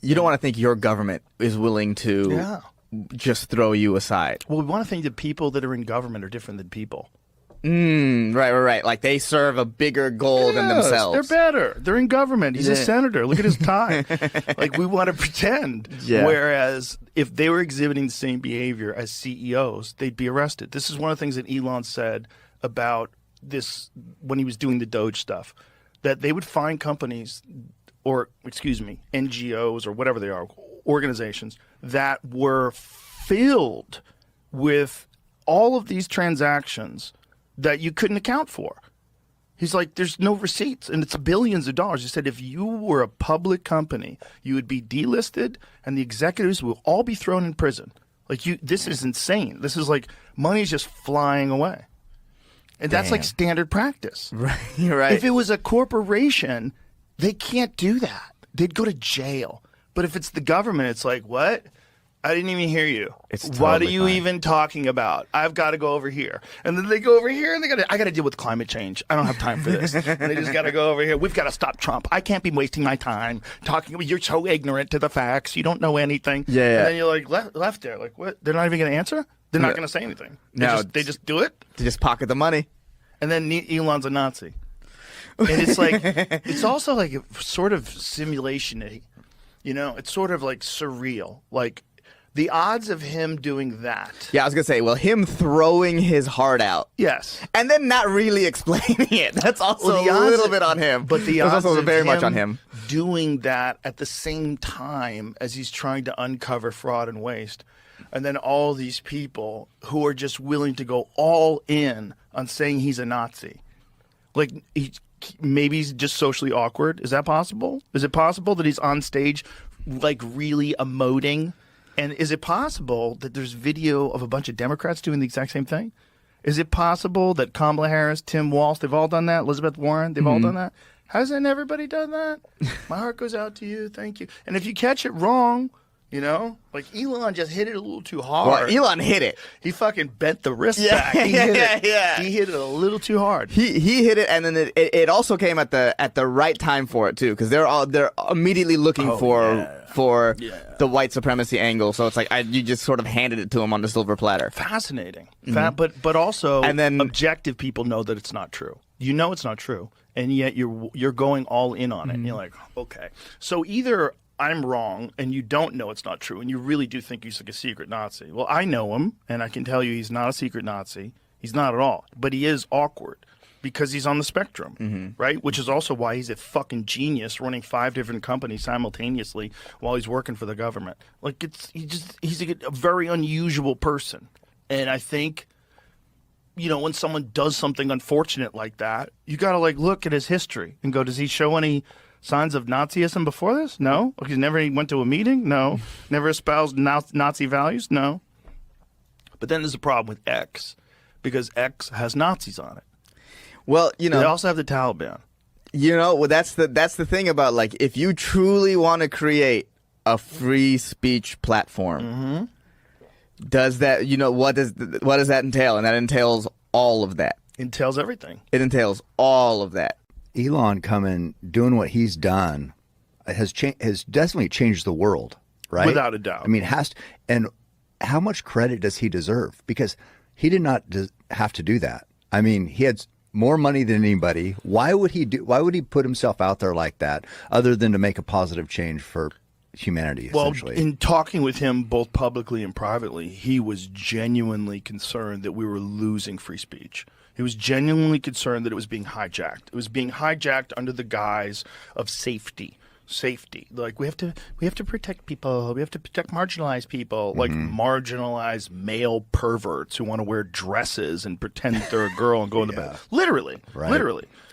you don't want to think your government is willing to just throw you aside. Well, we want to think that people that are in government are different than people. Right. Like they serve a bigger goal than themselves. They're better. They're in government. He's a senator. Look at his tie. Like, we want to pretend. Yeah. Whereas if they were exhibiting the same behavior as CEOs, they'd be arrested. This is one of the things that Elon said about this when he was doing the Doge stuff, that they would find companies or, NGOs or whatever they are, organizations that were filled with all of these transactions that you couldn't account for. He's like, there's no receipts, and it's billions of dollars. He said if you were a public company, you would be delisted, and the executives will all be thrown in prison. Like, this is insane. This is like money's just flying away. And that's like standard practice. Right. You're right. If it was a corporation, they can't do that. They'd go to jail. But if it's the government, it's like, what? I didn't even hear you. It's what totally are you fine. even talking about? I've got to go over here. And then they go over here and I got to deal with climate change. I don't have time for this. And they just got to go over here. We've got to stop Trump. I can't be wasting my time talking. You're so ignorant to the facts. You don't know anything. Yeah. And then you're like left there. Like, what? They're not even going to answer? They're not going to say anything. They just do it? They just pocket the money. And then Elon's a Nazi. And it's like, it's also like a sort of simulation-y. You know, it's sort of like surreal. Like, the odds of him doing that. Yeah, I was going to say, well, him throwing his heart out. Yes. And then not really explaining it. That's also a little bit on him. But the That's odds also of very much on him. doing that at the same time as he's trying to uncover fraud and waste. And then all these people who are just willing to go all in on saying he's a Nazi. Like, maybe he's just socially awkward. Is that possible? Is it possible that he's on stage, like, really emoting? And is it possible that there's video of a bunch of Democrats doing the exact same thing? Is it possible that Kamala Harris, Tim Walz, they've all done that? Elizabeth Warren, they've all done that? Hasn't everybody done that? My heart goes out to you. Thank you. And if you catch it wrong, you know, like Elon just hit it a little too hard. Well, Elon hit it. He fucking bent the wrist back. He hit it. He hit it a little too hard. He hit it, and then it also came at the right time for it too, because they're immediately looking for the white supremacy angle. So it's like you just sort of handed it to him on the silver platter. Fascinating, but also, and then objective people know that it's not true. You know it's not true, and yet you're going all in on it. And you're like, okay, so either I'm wrong and you don't know it's not true and you really do think he's like a secret Nazi. Well, I know him and I can tell you he's not a secret Nazi. He's not at all. But he is awkward because he's on the spectrum, right? Which is also why he's a fucking genius running 5 different companies simultaneously while he's working for the government. Like, he's a very unusual person. And I think, you know, when someone does something unfortunate like that, you got to like look at his history and go, does he show any signs of Nazism before this? No. He never went to a meeting? No. Never espoused Nazi values? No. But then there's a problem with X, because X has Nazis on it. Well, you know, they also have the Taliban. You know, well, that's the thing about, like, if you truly want to create a free speech platform, does that, you know, what does that entail? And that entails all of that. Entails everything. It entails all of that. Elon doing what he's done has definitely changed the world, right? Without a doubt. I mean, and how much credit does he deserve? Because he did not have to do that. I mean, he had more money than anybody. Why would he put himself out there like that, other than to make a positive change for humanity, essentially? Well, in talking with him both publicly and privately, he was genuinely concerned that we were losing free speech. He was genuinely concerned that it was being hijacked. It was being hijacked under the guise of safety. Like, we have to protect people. We have to protect marginalized people, like marginalized male perverts who want to wear dresses and pretend that they're a girl and go into bed. Literally.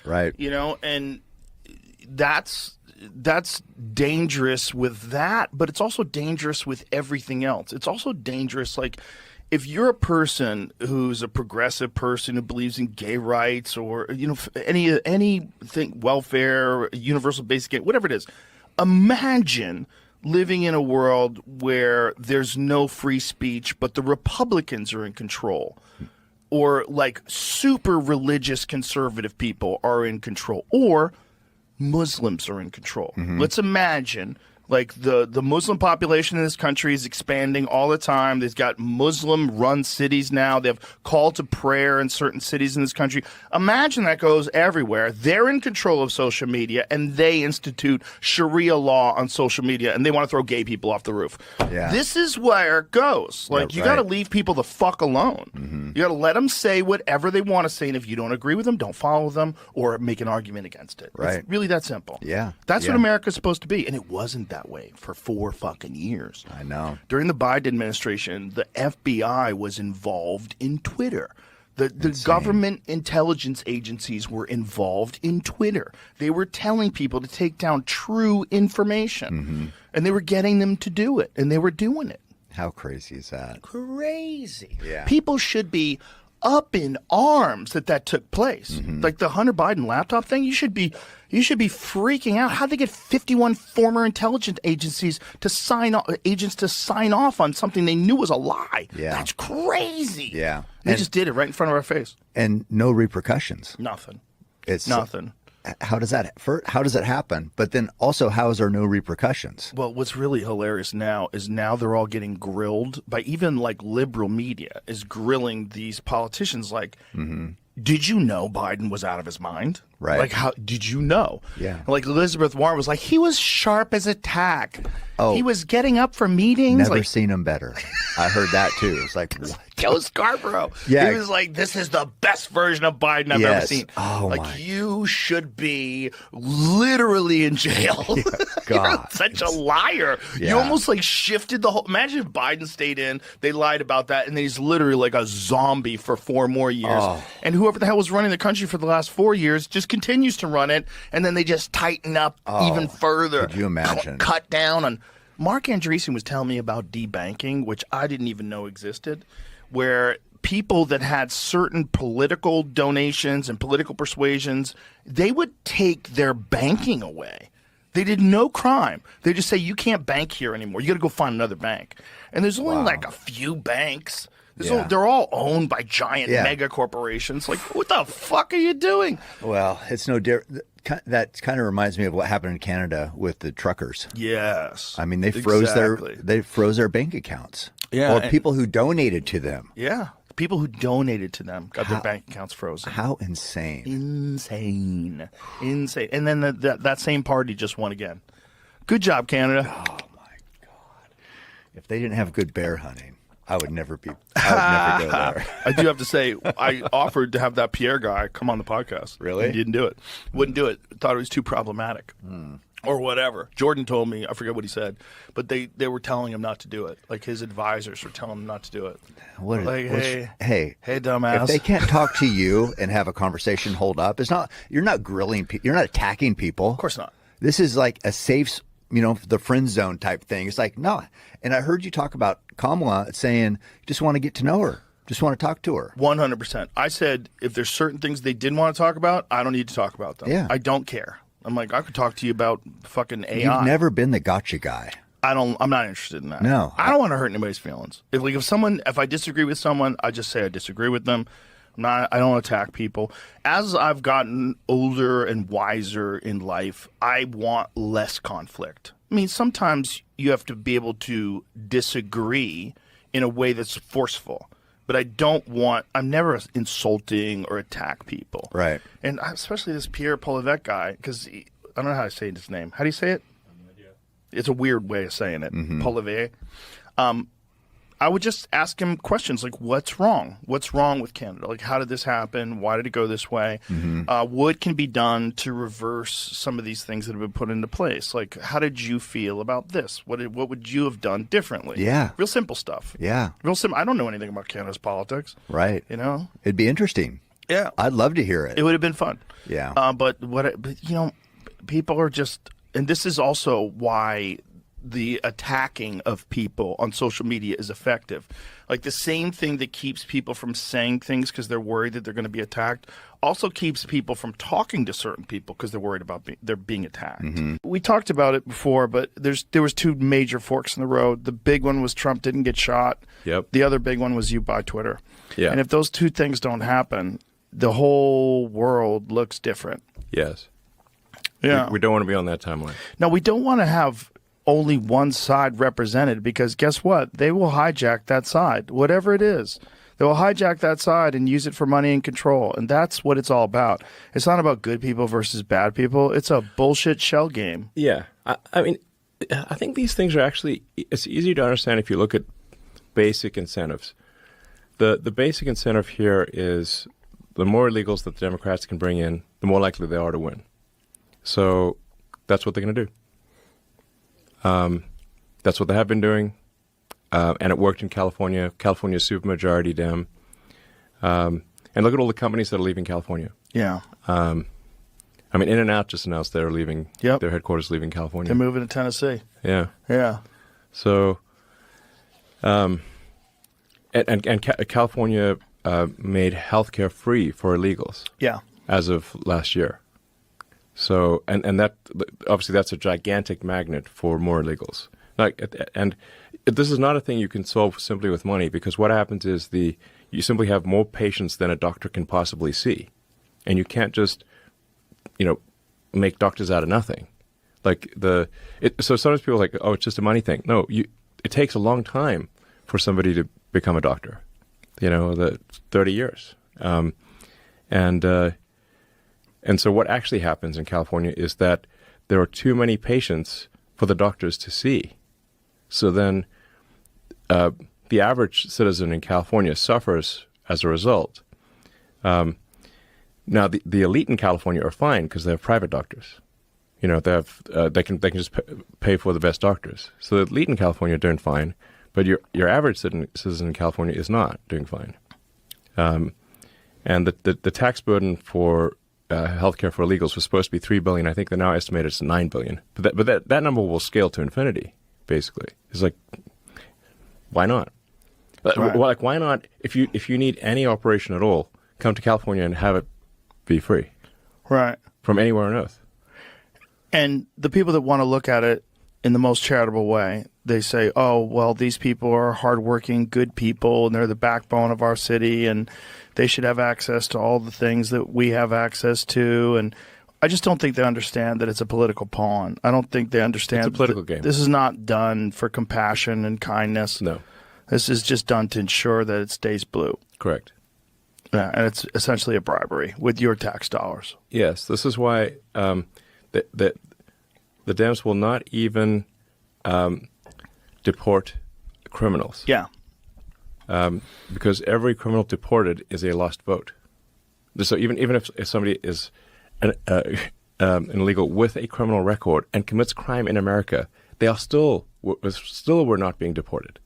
Right. You know, and that's dangerous with that, but it's also dangerous with everything else. It's also dangerous, like, if you're a person who's a progressive person who believes in gay rights or, you know, anything, welfare, universal basic, whatever it is, imagine living in a world where there's no free speech, but the Republicans are in control, or like super religious conservative people are in control, or Muslims are in control. Let's imagine Like the Muslim population in this country is expanding all the time. They've got Muslim-run cities now. They have call to prayer in certain cities in this country. Imagine that goes everywhere. They're in control of social media, and they institute Sharia law on social media, and they want to throw gay people off the roof. Yeah. This is where it goes. Like, you got to leave people the fuck alone. You got to let them say whatever they want to say, and if you don't agree with them, don't follow them or make an argument against it. Right. It's really that simple. Yeah. That's what America's supposed to be, and it wasn't that way for 4 fucking years. I know. During the Biden administration, the FBI was involved in Twitter. The government intelligence agencies were involved in Twitter. They were telling people to take down true information, and they were getting them to do it, and they were doing it. How crazy is that? Crazy. Yeah. People should be up in arms that took place. Like the Hunter Biden laptop thing, you should be freaking out. How'd they get 51 former intelligence agencies to sign off on something they knew was a lie? Yeah. That's crazy. Yeah. They just did it right in front of our face. And no repercussions. Nothing. It's Nothing. How does that happen? But then also, how is there no repercussions? Well, what's really hilarious now is they're all getting grilled by even like liberal media is grilling these politicians like, did you know Biden was out of his mind? Right. Like, how did you know? Yeah. Like Elizabeth Warren was like, he was sharp as a tack. Oh. He was getting up for meetings. Never like, seen him better. I heard that too. It's like, what? Joe Scarborough. Yeah. He was like, this is the best version of Biden I've ever seen. Oh, like, my. you should be literally in jail. Yeah, You're God. such a liar. Yeah. You almost like shifted the whole. Imagine if Biden stayed in, they lied about that, and then he's literally like a zombie for 4 more years. Oh. And whoever the hell was running the country for the last 4 years just continues to run it, and then they just tighten up even further. Could you imagine? Cut down on. Mark Andreessen was telling me about debanking, which I didn't even know existed, where people that had certain political donations and political persuasions, they would take their banking away. They did no crime. They just say, you can't bank here anymore. You got to go find another bank. And there's only like a few banks. They're all owned by giant mega corporations. Like, what the fuck are you doing? Well, it's no different. That kind of reminds me of what happened in Canada with the truckers. Yes. I mean, they froze their bank accounts. Yeah. Or people who donated to them. Yeah. People who donated to them got their bank accounts frozen. How insane. Insane. And then that same party just won again. Good job, Canada. Oh, my God. If they didn't have good bear hunting, I would never go there. I do have to say, I offered to have that Pierre guy come on the podcast. Really? He didn't do it. Wouldn't do it. Thought it was too problematic. Or whatever. Jordan told me, I forget what he said, but they were telling him not to do it. Like his advisors were telling him not to do it. Hey, dumbass. If they can't talk to you and have a conversation hold up, you're not grilling people. You're not attacking people. Of course not. This is like a safe, the friend zone type thing. It's like, no. And I heard you talk about Kamala saying you just want to get to know her. Just want to talk to her. 100%. I said, if there's certain things they didn't want to talk about, I don't need to talk about them. Yeah. I don't care. I'm like, I could talk to you about fucking AI. You've never been the gotcha guy. I'm not interested in that. No. I don't want to hurt anybody's feelings. If I disagree with someone, I just say I disagree with them. I don't attack people. As I've gotten older and wiser in life, I want less conflict. I mean, sometimes you have to be able to disagree in a way that's forceful. But I'm never insulting or attack people. Right. And especially this Pierre Polivet guy, because I don't know how to say his name. How do you say it? No idea. It's a weird way of saying it. Polivet. I would just ask him questions like, what's wrong? What's wrong with Canada? Like, how did this happen? Why did it go this way? What can be done to reverse some of these things that have been put into place? Like, how did you feel about this? What would you have done differently? Yeah. Real simple stuff. Yeah. Real simple. I don't know anything about Canada's politics. Right. It'd be interesting. Yeah. I'd love to hear it. It would have been fun. Yeah. But people are just, and this is also why the attacking of people on social media is effective. Like the same thing that keeps people from saying things because they're worried that they're going to be attacked also keeps people from talking to certain people because they're worried about they're being attacked. We talked about it before, but there was 2 major forks in the road. The big one was Trump didn't get shot. Yep. The other big one was you buy Twitter. Yeah. And if those 2 things don't happen, the whole world looks different. Yes. Yeah. We don't want to be on that timeline. No, we don't want to have only one side represented, because guess what? They will hijack that side, whatever it is. They will hijack that side and use it for money and control. And that's what it's all about. It's not about good people versus bad people. It's a bullshit shell game. Yeah. I mean, I think these things are actually, it's easy to understand if you look at basic incentives. The basic incentive here is the more illegals that the Democrats can bring in, the more likely they are to win. So that's what they're going to do. That's what they have been doing. And it worked in California. California's supermajority Dem. And look at all the companies that are leaving California. Yeah. I mean, In-N-Out just announced they're leaving. Yep. Their headquarters leaving California. They're moving to Tennessee. Yeah. Yeah. So, and California made healthcare free for illegals. Yeah. As of last year. So, and that obviously that's a gigantic magnet for more illegals. And this is not a thing you can solve simply with money, because what happens is you simply have more patients than a doctor can possibly see, and you can't just make doctors out of nothing. So sometimes people are like, oh, it's just a money thing. No, it takes a long time for somebody to become a doctor. 30 years, and so what actually happens in California is that there are too many patients for the doctors to see. So then the average citizen in California suffers as a result. Now, the elite in California are fine because they have private doctors. They can just pay for the best doctors. So the elite in California are doing fine, but your average citizen in California is not doing fine. And the tax burden for healthcare for illegals was supposed to be $3 billion. I think they now estimate it's $9 billion. But that number will scale to infinity. Basically, it's like, why not? Right. Like, why not? If you need any operation at all, come to California and have it be free, right, from anywhere on earth. And the people that want to look at it in the most charitable way, they say, "Oh, well, these people are hardworking, good people, and they're the backbone of our city, and they should have access to all the things that we have access to." And I just don't think they understand that it's a political pawn. I don't think they understand. It's a political game. This is not done for compassion and kindness. No. This is just done to ensure that it stays blue. Correct. Yeah, and it's essentially a bribery with your tax dollars. Yes, this is why the Dems will not even deport criminals. Yeah. Because every criminal deported is a lost vote. So even if somebody is an illegal with a criminal record and commits crime in America, they are still were not being deported.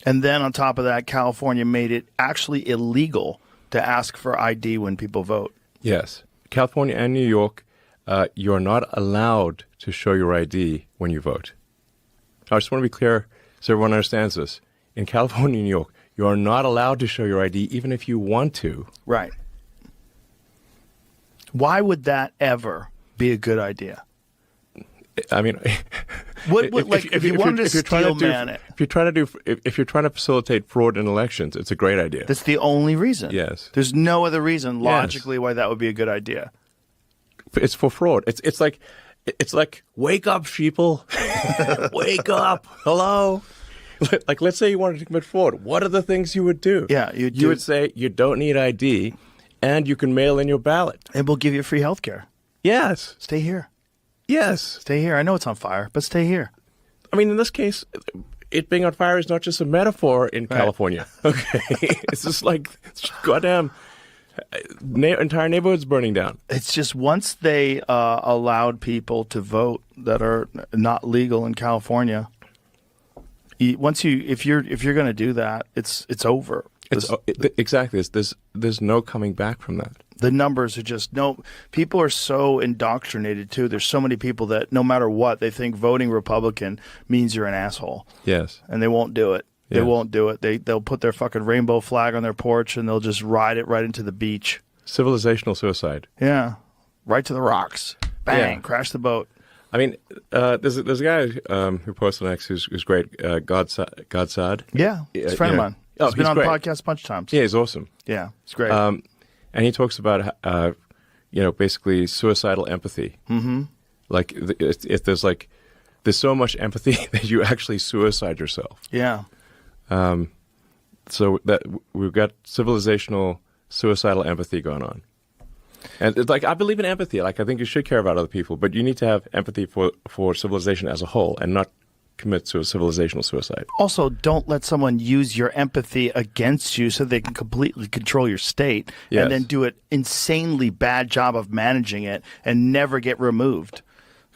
And then on top of that, California made it actually illegal to ask for ID when people vote. Yes. California and New York, you are not allowed to show your ID when you vote. I just want to be clear so everyone understands this. In California and New York, you are not allowed to show your ID even if you want to. Right. Why would that ever be a good idea? I mean, if you wanted to steel man it, if you're trying to facilitate fraud in elections, it's a great idea. That's the only reason. Yes. There's no other reason logically why that would be a good idea. It's for fraud. It's like wake up, sheeple, wake up, hello. Like, let's say you wanted to commit fraud. What are the things you would do? Yeah, you would say you don't need ID, and you can mail in your ballot, and we'll give you free health care. Yes. Stay here. Yes. Stay here. I know it's on fire, but stay here. I mean, in this case, it being on fire is not just a metaphor in California. Okay. It's just like, goddamn, entire neighborhoods burning down. It's just once they allowed people to vote that are not legal in California, if you're going to do that, it's over. Exactly. There's no coming back from that. The numbers are just people are so indoctrinated too. There's so many people that no matter what, they think voting Republican means you're an asshole. Yes. And they won't do it. Yeah. They won't do it. They'll put their fucking rainbow flag on their porch and they'll just ride it right into the beach. Civilizational suicide. Yeah. Right to the rocks. Bang. Yeah. Crash the boat. I mean, there's a guy who posts on X who's great, Godsad. Yeah, he's a friend of mine. He's been on the podcast a bunch of times. Yeah, he's awesome. Yeah, it's great. And he talks about, basically suicidal empathy. Mm-hmm. Like, if there's like there's so much empathy that you actually suicide yourself. Yeah. So that we've got civilizational suicidal empathy going on. And it's like, I believe in empathy. Like, I think you should care about other people, but you need to have empathy for civilization as a whole and not commit to a civilizational suicide. Also, don't let someone use your empathy against you so they can completely control your state and then do an insanely bad job of managing it and never get removed.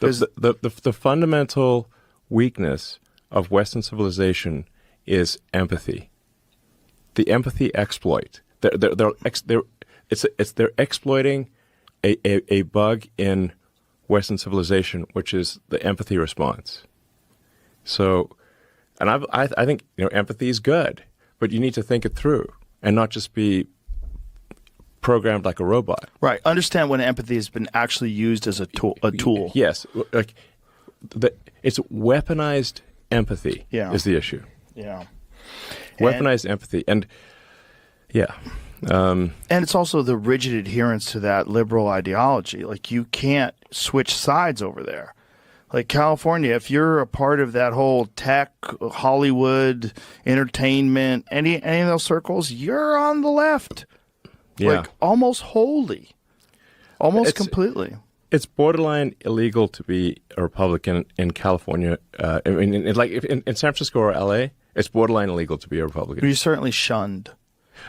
The fundamental weakness of Western civilization is empathy. The empathy exploit. They're exploiting a bug in Western civilization, which is the empathy response. So, and I think empathy is good, but you need to think it through and not just be programmed like a robot. Right. Understand when empathy has been actually used as a tool. Yes, like it's weaponized empathy. Is the issue. Yeah. Weaponized empathy, and and it's also the rigid adherence to that liberal ideology. Like, you can't switch sides over there. Like California, if you're a part of that whole tech, Hollywood, entertainment, any of those circles, you're on the left. Yeah. Like, almost wholly. Almost completely. It's borderline illegal to be a Republican in California. I mean, in San Francisco or LA, it's borderline illegal to be a Republican. You're certainly shunned.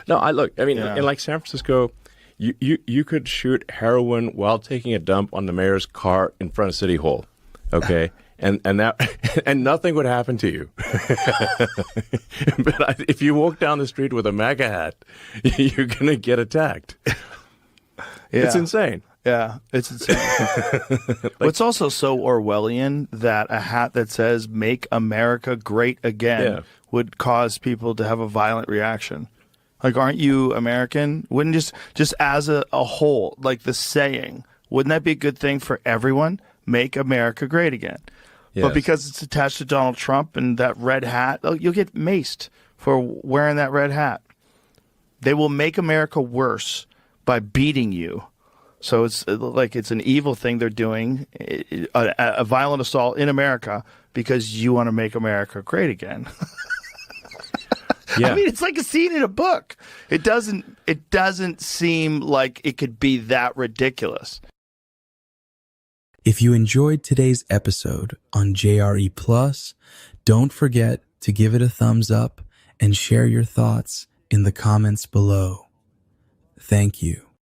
No, in like San Francisco, you could shoot heroin while taking a dump on the mayor's car in front of City Hall. Okay, and nothing would happen to you. But if you walk down the street with a MAGA hat, you're gonna get attacked. It's insane. Yeah, it's insane. It's also so Orwellian that a hat that says "Make America Great Again" would cause people to have a violent reaction. Like, aren't you American? Wouldn't just as a whole, like the saying, wouldn't that be a good thing for everyone? Make America great again. Yes. But because it's attached to Donald Trump and that red hat, you'll get maced for wearing that red hat. They will make America worse by beating you. So it's like it's an evil thing they're doing, a violent assault in America because you want to make America great again. I mean, it's like a scene in a book. It doesn't seem like it could be that ridiculous. If you enjoyed today's episode on JRE Plus, don't forget to give it a thumbs up and share your thoughts in the comments below. Thank you.